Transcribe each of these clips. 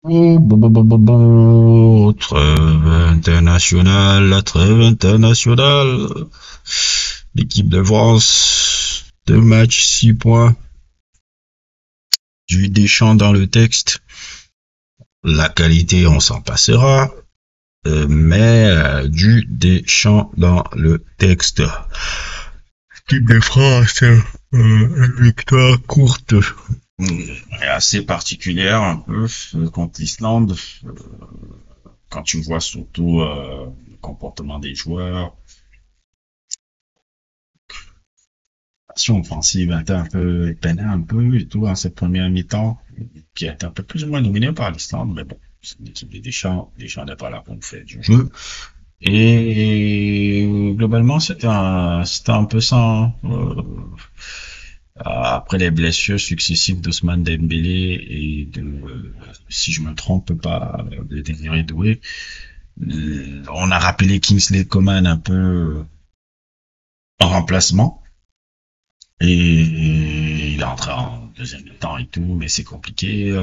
Oh, trêve internationale, la trêve internationale. L'équipe de France, 2 matchs, 6 points. Du Deschamps dans le texte. La qualité, on s'en passera. Mais du Deschamps dans le texte. L'équipe de France, une victoire courte. Assez particulière un peu contre l'Islande. Quand tu vois surtout le comportement des joueurs, l'action offensive était un peu peinait un peu et tout en cette première mi-temps, qui a été un peu plus ou moins dominée par l'Islande, mais bon, c'est une équipe de Deschamps, Deschamps n'est pas là pour faire du jeu. Et globalement, c'était un peu ça. Hein. Après les blessures successives d'Ousmane Dembélé et si je me trompe pas, de Désiré Doué, on a rappelé Kingsley Coman un peu en remplacement et il est entré en deuxième temps et tout, mais c'est compliqué.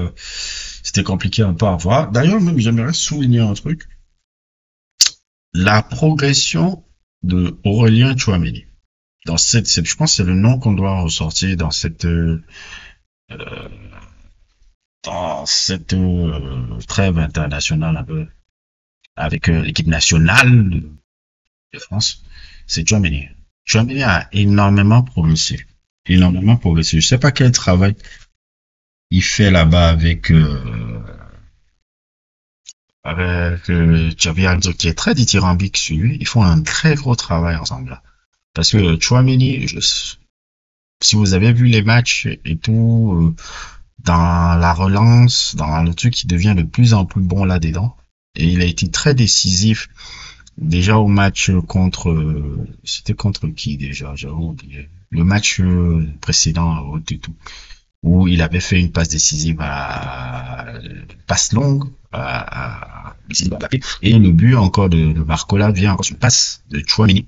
C'était compliqué un peu à voir. D'ailleurs, même j'aimerais souligner un truc, la progression de Aurélien Tchouaméni. Je pense que c'est le nom qu'on doit ressortir dans cette trêve internationale un peu avec l'équipe nationale de France, c'est Tchouaméni. Tchouaméni a énormément progressé. Énormément progressé. Je sais pas quel travail il fait là-bas avec Xavi Alonso qui est très dithyrambique sur lui. Ils font un très gros travail ensemble là. Parce que Tchouaméni, si vous avez vu les matchs et tout, dans la relance, dans le truc, il devient de plus en plus bon là-dedans. Et il a été très décisif déjà au match c'était contre qui déjà, j'avoue oublié. Le match précédent et tout, où il avait fait une passe décisive passe longue à Mbappé. Et le but encore de Barcola vient encore sur une passe de Chouameni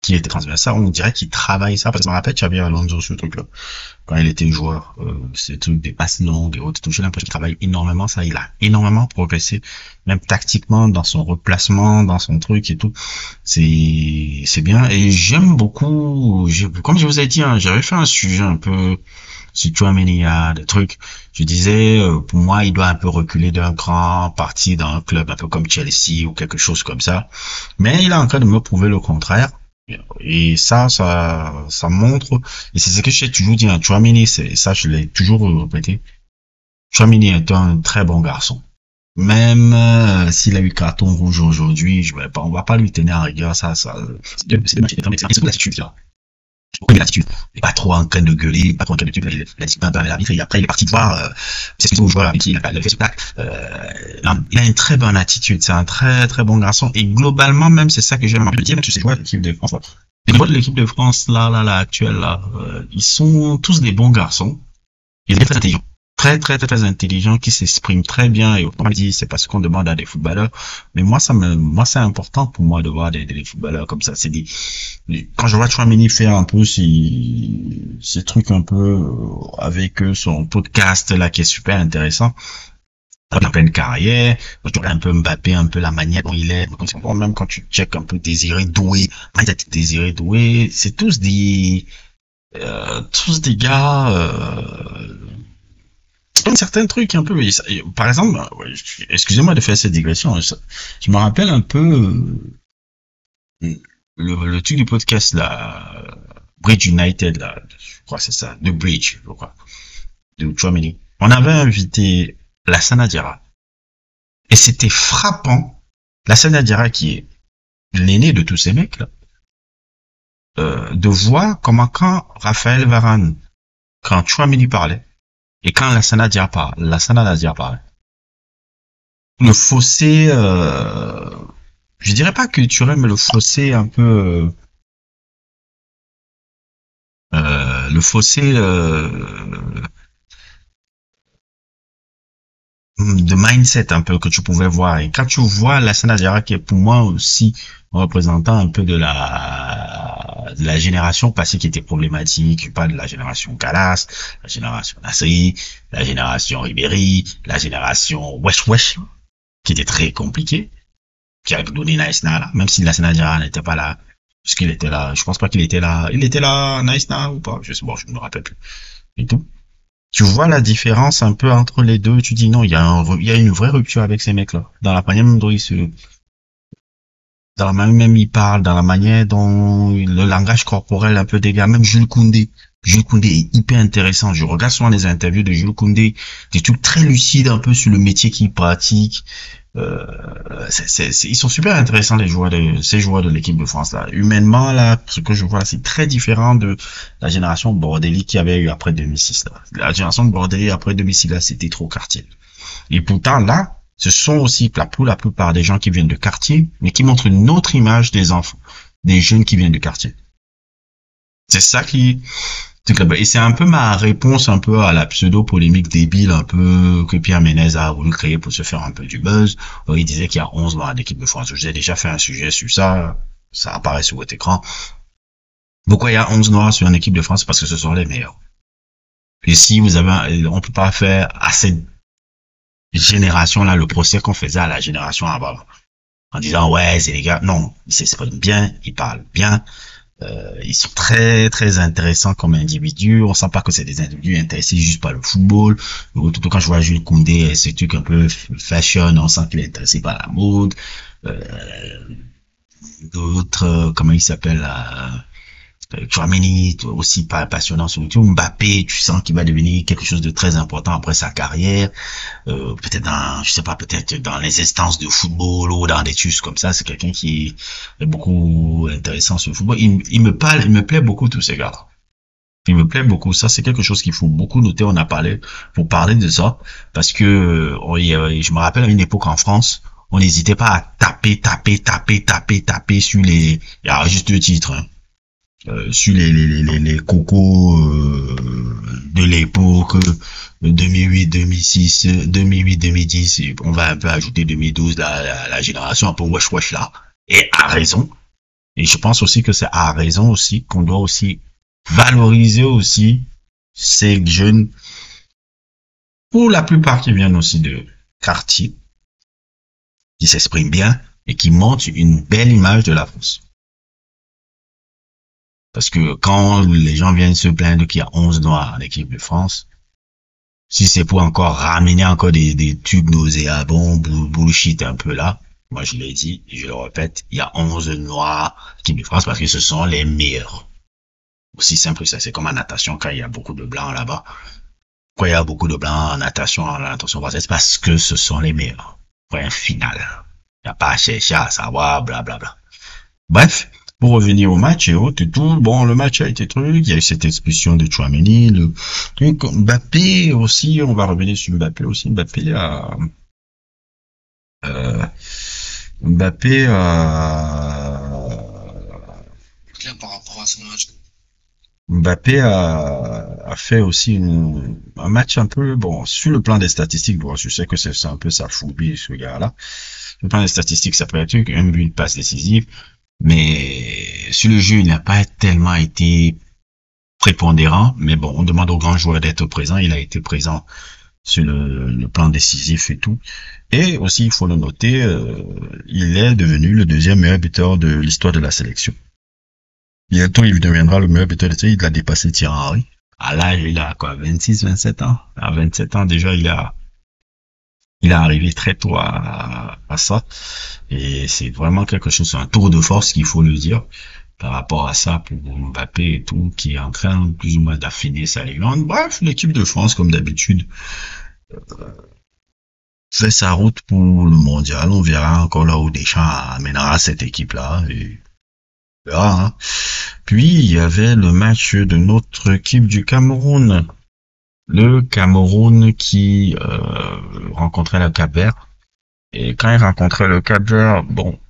qui était transversal. On dirait qu'il travaille ça, parce que je me rappelle Xabi Alonso ce truc-là quand il était joueur, ces trucs des passes longues et autres, j'ai l'impression qu'il travaille énormément ça, il a énormément progressé, même tactiquement, dans son replacement, dans son truc et tout, c'est bien, et j'aime beaucoup, comme je vous ai dit, hein, j'avais fait un sujet un peu sur Tchouaméni, des trucs, je disais, pour moi, il doit un peu reculer d'un cran, partir dans un club un peu comme Chelsea ou quelque chose comme ça, mais il est en train de me prouver le contraire. Et ça montre, et c'est ce que j'ai toujours dit, hein, Tchouaméni, c'est ça, je l'ai toujours répété. Tchouaméni est un très bon garçon. Même s'il a eu carton rouge aujourd'hui, on va pas lui tenir à rigueur, c'est dommage, il est quand même excellent. Et surtout l'attitude, là. Beaucoup l'attitude. Il est pas trop en train de gueuler, pas trop en train de tuer, il a dit un peu à l'arbitre, et après il est parti de voir, c'est ce qu'il joueur avec qui il a fait ce tac. Il a une très bonne attitude, c'est un très très bon garçon, et globalement même, c'est ça que j'aime un peu dire, même si c'est joueur de l'équipe de France, là. Les joueurs de l'équipe de France, là, actuelle, là, ils sont tous des bons garçons. Ils sont très intelligents. Très, très, très, très intelligents, qui s'expriment très bien, et on dit, c'est pas ce qu'on demande à des footballeurs. Mais moi, c'est important pour moi de voir des footballeurs comme ça. Quand je vois Chouameni faire un peu ces trucs un peu, avec son podcast, là, qui est super intéressant, en pleine carrière, tu regardes un peu Mbappé, un peu la manière dont il est, même quand tu checkes un peu Désiré Doué, Désiré Doué, c'est tous des gars, comme certains trucs un peu, par exemple, ouais, excusez-moi de faire cette digression, je me rappelle un peu le truc du podcast là, Bridge United là, je crois que c'est ça, de Bridge, je crois, de Chouameni. On avait invité Lassana Diarra. Et c'était frappant. Lassana Diarra, qui est l'aîné de tous ces mecs là, de voir comment quand Raphaël Varane, quand Chouameni parlait, et quand Lassana Diarra parlait, le fossé, je dirais pas culturel, mais le fossé un peu, le fossé de mindset un peu que tu pouvais voir. Et quand tu vois Lassana Diarra, qui est pour moi aussi représentant un peu de la génération passée qui était problématique. Je parle de la génération Galas, la génération Nasri, la génération Ribéry, la génération Wesh Wesh, qui était très compliquée, qui a donné Naïsna là, même si Lassana Diarra n'était pas là, parce qu'il était là, je pense pas qu'il était là, il était là, Naïsna ou pas, je sais, bon, je me rappelle plus, et tout. Tu vois la différence un peu entre les deux, tu dis non, il y a une vraie rupture avec ces mecs-là. Dans la manière dont dans la manière même ils parlent, dans la manière dont le langage corporel un peu des gars, même Jules Koundé. Jules Koundé est hyper intéressant. Je regarde souvent les interviews de Jules Koundé, des trucs très lucides un peu sur le métier qu'il pratique. Ils sont super intéressants ces joueurs de l'équipe de France là. Humainement là, ce que je vois, c'est très différent de la génération Bordelli qu'il y avait eu après 2006 là. La génération de Bordelli après 2006 là, c'était trop quartier. Et pourtant là, ce sont aussi pour la plupart des gens qui viennent de quartier, mais qui montrent une autre image des enfants, des jeunes qui viennent de quartier. C'est ça qui et c'est un peu ma réponse un peu à la pseudo-polémique débile un peu que Pierre Ménez a voulu créer pour se faire un peu du buzz. Il disait qu'il y a 11 noirs à l'équipe de France. J'ai déjà fait un sujet sur ça. Ça apparaît sur votre écran. Pourquoi il y a 11 noirs sur une équipe de France? Parce que ce sont les meilleurs. Et si vous avez, on peut pas faire à cette génération-là le procès qu'on faisait à la génération avant. En disant, ouais, c'est les gars. Non, ils s'expriment bien, ils parlent bien. Ils sont très très intéressants comme individus. On sent pas que c'est des individus intéressés juste par le football. Tout quand je vois Jules Koundé, ces trucs un peu fashion, on sent qu'il est intéressé par la mode. D'autres, comment il s'appelle, Tchouaméni, aussi pas passionnant sur YouTube. Mbappé, tu sens qu'il va devenir quelque chose de très important après sa carrière. Peut-être dans, je sais pas, peut-être dans les instances de football ou dans des trucs comme ça. C'est quelqu'un qui est beaucoup intéressant sur le football. Il me plaît beaucoup tous ces gars-là. Il me plaît beaucoup. Ça, c'est quelque chose qu'il faut beaucoup noter. On a parlé, pour parler de ça, parce que, je me rappelle à une époque en France, on n'hésitait pas à taper sur les, il y a juste le titre, hein. Sur les cocos de l'époque 2008 2006 2008 2010, on va un peu ajouter 2012 la génération un peu wesh wesh là, et à raison. Et je pense aussi que c'est à raison aussi qu'on doit aussi valoriser aussi ces jeunes, pour la plupart qui viennent aussi de quartier, qui s'expriment bien et qui montrent une belle image de la France. Parce que quand les gens viennent se plaindre qu'il y a 11 noirs à l'équipe de France, si c'est pour encore ramener encore des trucs nauséabonds, bullshit un peu là, moi je l'ai dit, je le répète, il y a 11 noirs à l'équipe de France parce que ce sont les meilleurs. Aussi simple que ça, c'est comme en natation quand il y a beaucoup de blancs là-bas. Quand il y a beaucoup de blancs en natation française, parce que ce sont les meilleurs. Point final. Il n'y a pas à chercher à savoir, blablabla. Bref. Pour revenir au match et autres et tout, bon, le match a été truc, il y a eu cette expulsion de Tchouaméni, le truc, Mbappé aussi, on va revenir sur Mbappé aussi, Mbappé a par rapport à son match. Mbappé a fait aussi un match un peu, bon, sur le plan des statistiques, bon, je sais que c'est un peu sa phobie, ce gars-là. Sur le plan des statistiques, ça peut être un but, une passe décisive. Mais sur le jeu, il n'a pas tellement été prépondérant. Mais bon, on demande aux grands joueurs d'être présents. Il a été présent sur le plan décisif et tout. Et aussi, il faut le noter, il est devenu le deuxième meilleur buteur de l'histoire de la sélection. Bientôt, il deviendra le meilleur buteur de la sélection. Il a dépassé Thierry Henry. À l'âge, il a quoi, 26, 27 ans? À 27 ans, déjà, il est arrivé très tôt à ça. Et c'est vraiment quelque chose, c'est un tour de force qu'il faut le dire, par rapport à ça, pour Mbappé et tout, qui est en train plus ou moins d'affiner sa légende. Bref, l'équipe de France, comme d'habitude, fait sa route pour le mondial. On verra encore là où Deschamps amènera cette équipe-là. Et on verra, hein. Puis, il y avait le match de notre équipe du Cameroun. Le Cameroun qui rencontrait le Cap-Vert. Et quand il rencontrait le Cap-Vert, bon,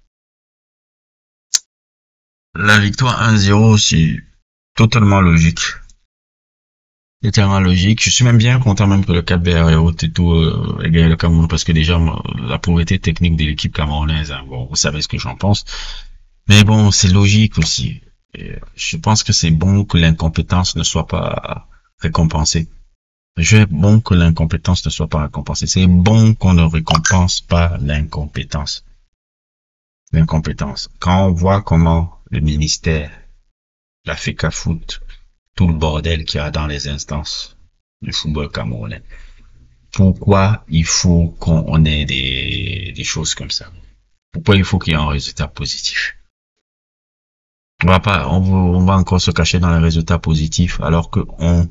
la victoire 1-0, c'est totalement logique. C'est tellement logique. Je suis même bien content même que le Cap-Vert et tout ait gagné le Cameroun parce que déjà, la pauvreté technique de l'équipe camerounaise, hein, bon, vous savez ce que j'en pense. Mais bon, c'est logique aussi. Et je pense que c'est bon que l'incompétence ne soit pas récompensée. C'est bon que l'incompétence ne soit pas récompensée. C'est bon qu'on ne récompense pas l'incompétence. L'incompétence. Quand on voit comment le ministère, la FECAFOOT, tout le bordel qu'il y a dans les instances du football camerounais, pourquoi il faut qu'on ait des choses comme ça? Pourquoi il faut qu'il y ait un résultat positif? On va encore se cacher dans les résultats positifs alors que on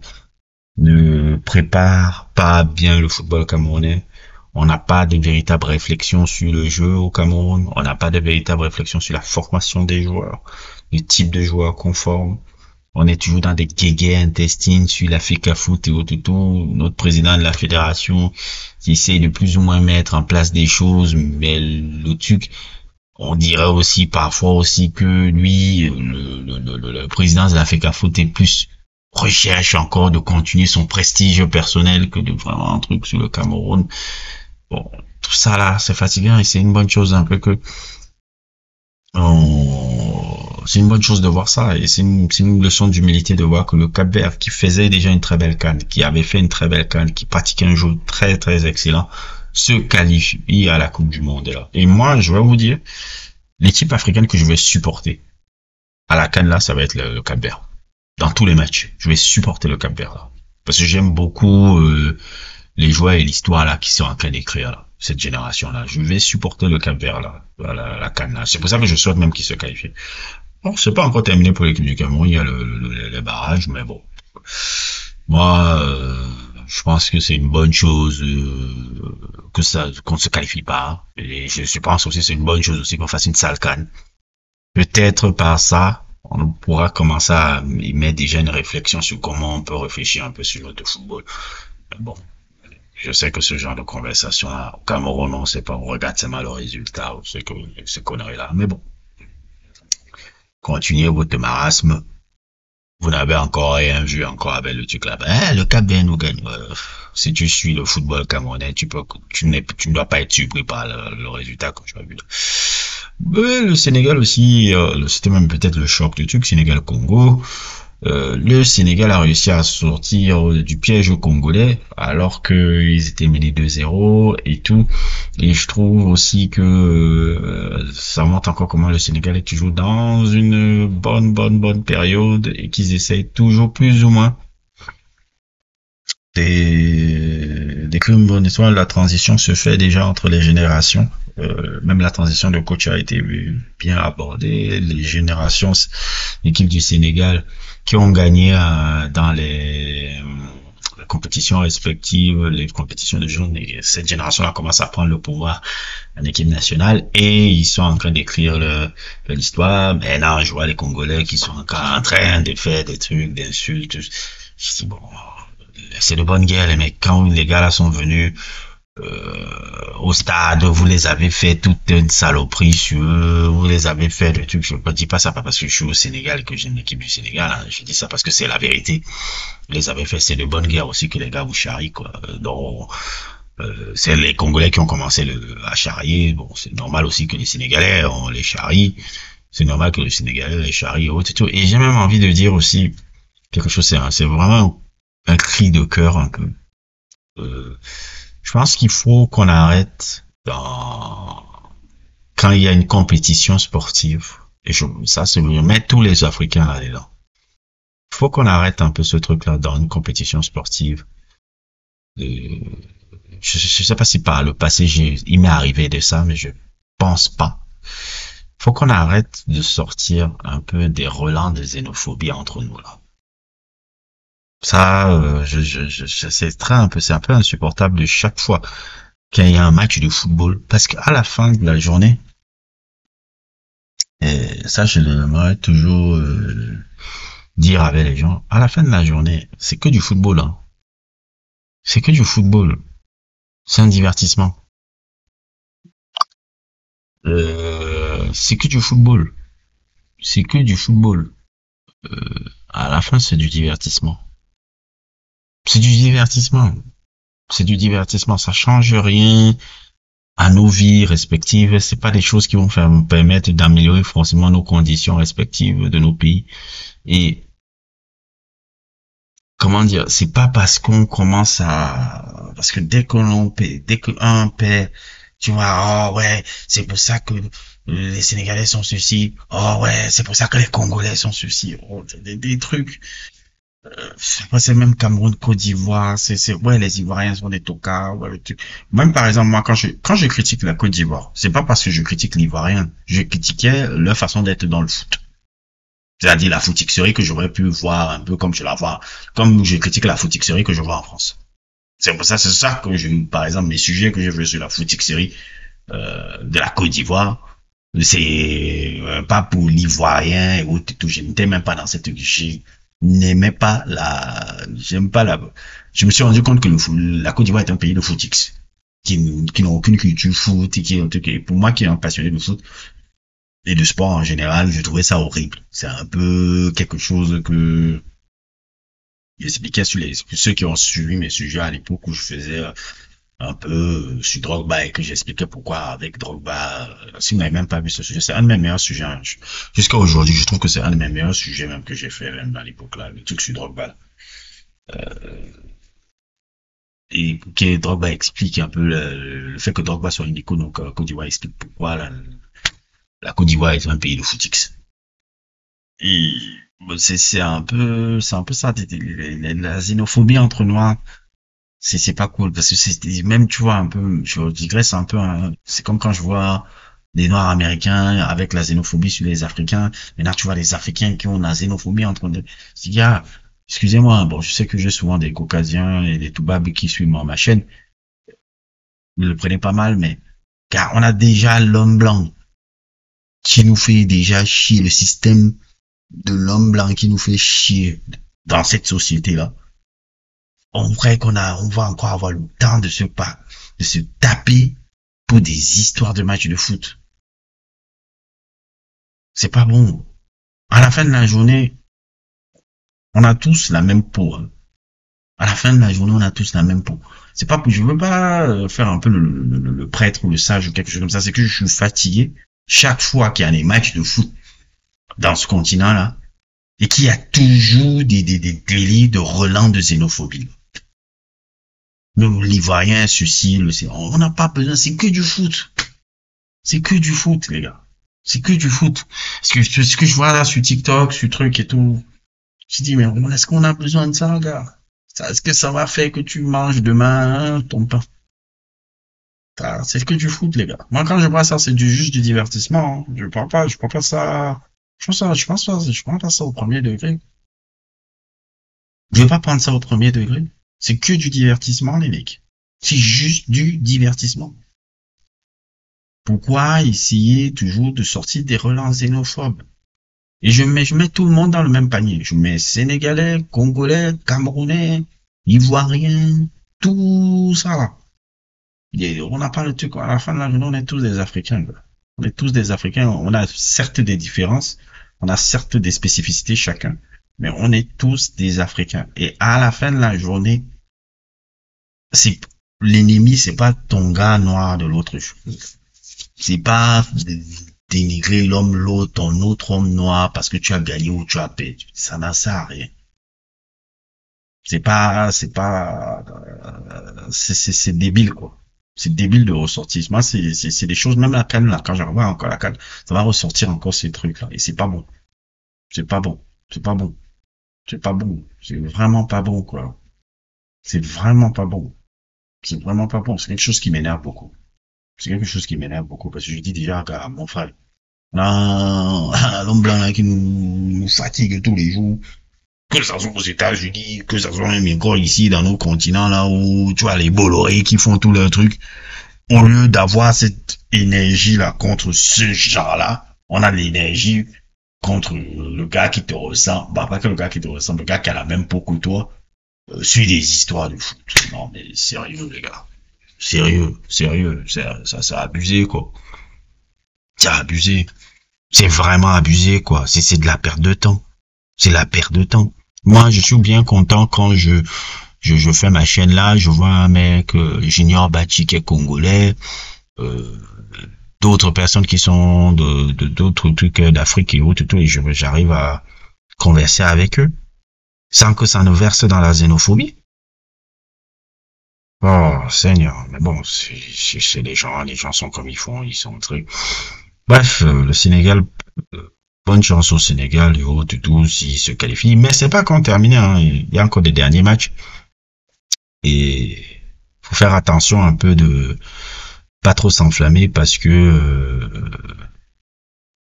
ne prépare pas bien le football camerounais. On n'a pas de véritable réflexion sur le jeu au Cameroun. On n'a pas de véritable réflexion sur la formation des joueurs, le type de joueurs qu'on forme. On est toujours dans des guéguerres intestines sur la FECAFOOT et tout. Notre président de la fédération qui essaie de plus ou moins mettre en place des choses, mais le truc, on dirait aussi parfois aussi que lui, le président de la FECAFOOT est plus recherche encore de continuer son prestige personnel que de vraiment un truc sur le Cameroun. Bon, tout ça là, c'est fatigant et c'est une bonne chose un peu que c'est une bonne chose de voir ça et c'est une leçon d'humilité de voir que le Cap-Vert qui faisait déjà une très belle CAN, qui avait fait une très belle CAN, qui pratiquait un jeu très très excellent, se qualifie à la Coupe du Monde là. Et moi, je vais vous dire, l'équipe africaine que je vais supporter à la CAN là, ça va être le Cap-Vert. Dans tous les matchs, je vais supporter le Cap-Vert là. Parce que j'aime beaucoup les joueurs et l'histoire là qui sont en train d'écrire là, cette génération là. Je vais supporter le Cap-Vert là, la CAN là. C'est pour ça que je souhaite même qu'ils se qualifient. Bon, c'est pas encore terminé pour l'équipe du Cameroun, il y a le barrage, mais bon. Moi, je pense que c'est une bonne chose qu'on ne se qualifie pas. Et je pense aussi que c'est une bonne chose aussi qu'on fasse une sale CAN. Peut-être par ça, on pourra commencer à y mettre déjà une réflexion sur comment on peut réfléchir un peu sur notre football. Mais bon, je sais que ce genre de conversation là, au Cameroun, on sait pas, on regarde seulement le résultat, ou ces conneries-là. Mais bon, continuez votre marasme. Vous n'avez encore rien vu encore avec le truc là-bas. Le Cap-Vert nous gagne. Si tu suis le football camerounais, tu ne dois pas être surpris par le résultat que tu as vu. Mais le Sénégal aussi, c'était même peut-être le choc du truc, Sénégal-Congo. Le Sénégal a réussi à sortir du piège congolais alors qu'ils étaient menés 2-0 et tout. Et je trouve aussi que ça montre encore comment le Sénégal est toujours dans une bonne période et qu'ils essayent toujours plus ou moins d'écrire une bonne histoire. La transition se fait déjà entre les générations. Même la transition de coach a été bien abordée. Les générations, l'équipe du Sénégal qui ont gagné dans les compétitions respectives, les compétitions de jeunes, et cette génération-là commence à prendre le pouvoir en équipe nationale et ils sont en train d'écrire l'histoire. Maintenant, je vois les Congolais qui sont encore en train de faire des trucs, d'insultes. Je dis, bon, c'est de bonne guerre, les mecs. Quand les gars là sont venus au stade, vous les avez fait toute une saloperie sur eux, vous les avez fait des trucs. Je ne dis pas ça pas parce que je suis au Sénégal, que j'ai une équipe du Sénégal, hein. Je dis ça parce que c'est la vérité. Vous les avez fait, c'est de bonne guerre aussi que les gars vous charrient, quoi. Donc, c'est les Congolais qui ont commencé à charrier. Bon, c'est normal aussi que les Sénégalais, on les charrie. C'est normal que les Sénégalais les charrient et tout. Et j'ai même envie de dire aussi quelque chose, c'est vraiment un cri de cœur un peu. Je pense qu'il faut qu'on arrête quand il y a une compétition sportive, et ça c'est je mets tous les Africains là-dedans. Il faut qu'on arrête un peu ce truc-là dans une compétition sportive. Je sais pas si par le passé il m'est arrivé de ça, mais je pense pas. Il faut qu'on arrête de sortir un peu des relents de xénophobie entre nous là. Ça, c'est un peu insupportable de chaque fois qu'il y a un match de football, parce qu'à la fin de la journée, et ça je l'aimerais toujours dire avec les gens, à la fin de la journée, c'est que du football, hein. C'est que du football. C'est un divertissement. C'est que du football. C'est que du football. À la fin, c'est du divertissement. C'est du divertissement. C'est du divertissement. Ça change rien à nos vies respectives, c'est pas des choses qui vont permettre d'améliorer forcément nos conditions respectives de nos pays. Et comment dire, c'est pas parce qu'on commence parce que dès que l'on paie, dès qu'un paie, tu vois, oh ouais, c'est pour ça que les Sénégalais sont ceci, oh ouais, c'est pour ça que les Congolais sont ceci, oh, des trucs. Après, c'est même Cameroun, Côte d'Ivoire, ouais, les Ivoiriens sont des tocards, ouais, même par exemple, moi, quand je critique la Côte d'Ivoire, c'est pas parce que je critique l'Ivoirien, je critiquais leur façon d'être dans le foot. C'est-à-dire la footixerie que j'aurais pu voir un peu comme je la vois, comme je critique la footixerie que je vois en France. C'est ça que par exemple, mes sujets que je veux sur la footixerie, de la Côte d'Ivoire, c'est pas pour l'Ivoirien et autres, tout, je n'étais même pas dans cette, n'aimais pas j'aime pas je me suis rendu compte que la Côte d'Ivoire est un pays de footix, qui n'ont aucune culture foot, et pour moi qui est un passionné de foot, et de sport en général, je trouvais ça horrible. C'est un peu quelque chose que j'expliquais sur ceux qui ont suivi mes sujets à l'époque où je faisais un peu sur Drogba et que j'expliquais pourquoi avec Drogba, si vous n'avez même pas vu ce sujet, c'est un de mes meilleurs sujets. Hein. Jusqu'à aujourd'hui, je trouve que c'est un de mes meilleurs sujets même que j'ai fait même à l'époque là, le truc sur Drogba. Et que Drogba explique un peu le fait que Drogba soit une icône, donc Côte d'Ivoire explique pourquoi la Côte d'Ivoire est un pays de footix. Et c'est un peu ça, la xénophobie entre noirs, c'est pas cool parce que c'est même, tu vois, un peu, je digresse un peu, hein, c'est comme quand je vois des noirs américains avec la xénophobie sur les africains. Maintenant tu vois les africains qui ont la xénophobie entre eux. Je dis, ah, excusez-moi, bon, je sais que j'ai souvent des caucasiens et des toubabs qui suivent ma chaîne, ne le prenez pas mal, mais car on a déjà l'homme blanc qui nous fait déjà chier, le système de l'homme blanc qui nous fait chier dans cette société-là. On croit on va encore avoir le temps de se taper pour des histoires de matchs de foot. C'est pas bon. À la fin de la journée, on a tous la même peau. Hein. À la fin de la journée, on a tous la même peau. C'est pas, je veux pas faire un peu le prêtre ou le sage ou quelque chose comme ça. C'est que je suis fatigué chaque fois qu'il y a des matchs de foot dans ce continent-là, et qu'il y a toujours des délits de relents de xénophobie. Même l'Ivoirien, ceci, on n'a pas besoin, c'est que du foot. C'est que du foot, les gars. C'est que du foot. Ce que je vois là sur TikTok, sur truc et tout, je dis, mais est-ce qu'on a besoin de ça, gars? Est-ce que ça va faire que tu manges demain ton pain? C'est que du foot, les gars. Moi, quand je vois ça, c'est juste du divertissement. Hein. Je prends pas ça. Je prends pas ça au premier degré. Je vais pas prendre ça au premier degré. C'est que du divertissement, les mecs. C'est juste du divertissement. Pourquoi essayer toujours de sortir des relents xénophobes? Et je mets tout le monde dans le même panier. Je mets Sénégalais, Congolais, Camerounais, Ivoiriens, tout ça là. Et on n'a pas le truc. À la fin de la journée, on est tous des Africains. On est tous des Africains. On a certes des différences. On a certes des spécificités chacun. Mais on est tous des Africains. Et à la fin de la journée, l'ennemi, c'est pas ton gars noir de l'autre chose. C'est pas dénigrer l'autre, ton autre homme noir parce que tu as gagné ou tu as perdu. Ça n'a ça à rien. C'est débile, quoi. C'est débile de ressortir. Moi, c'est des choses, même la canne, là, quand je revois encore la canne, ça va ressortir encore ces trucs-là. Et c'est pas bon. C'est pas bon. C'est pas bon. C'est pas bon. C'est vraiment pas bon, quoi. C'est vraiment pas bon. C'est vraiment pas bon. C'est quelque chose qui m'énerve beaucoup. C'est quelque chose qui m'énerve beaucoup parce que je dis déjà à mon frère, l'homme blanc là qui nous fatigue tous les jours, que ça soit aux États-Unis, que ça soit même encore ici dans nos continents là où tu vois les Bolloré qui font tout leur truc, au lieu d'avoir cette énergie là contre ce genre-là, on a l'énergie contre le gars qui te ressemble, bah pas que le gars qui te ressemble, le gars qui a la même peau que toi, suit des histoires de foot. Non mais sérieux les gars. Sérieux, ça a abusé, quoi. Ça a abusé. C'est vraiment abusé, quoi. C'est de la perte de temps. C'est la perte de temps. Moi, je suis bien content quand je fais ma chaîne là, je vois un mec, Junior Bachik est congolais, euh, d'autres personnes qui sont de d'autres trucs d'Afrique et autres, tout, et j'arrive à converser avec eux sans que ça ne verse dans la xénophobie. Oh, Seigneur, mais bon, c'est les gens sont comme ils font, ils sont très... Bref, le Sénégal, bonne chance au Sénégal et autres, tout, s'ils se qualifient, mais c'est pas encore terminé, hein. Il y a encore des derniers matchs, et faut faire attention un peu de pas trop s'enflammer parce que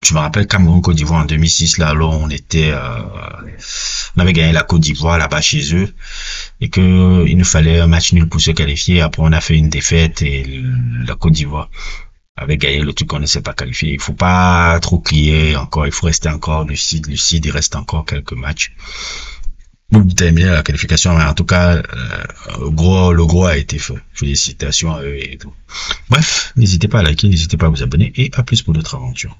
je me rappelle Cameroun Côte d'Ivoire en 2006 là, alors on avait gagné la Côte d'Ivoire là-bas chez eux et que il nous fallait un match nul pour se qualifier. Après on a fait une défaite et la Côte d'Ivoire avait gagné le truc qu'on ne s'est pas qualifié. Il faut pas trop crier encore, il faut rester encore lucide, il reste encore quelques matchs. Nous terminer la qualification, mais en tout cas, le gros a été fait. Félicitations à eux et tout. Bref, n'hésitez pas à liker, n'hésitez pas à vous abonner et à plus pour d'autres aventures.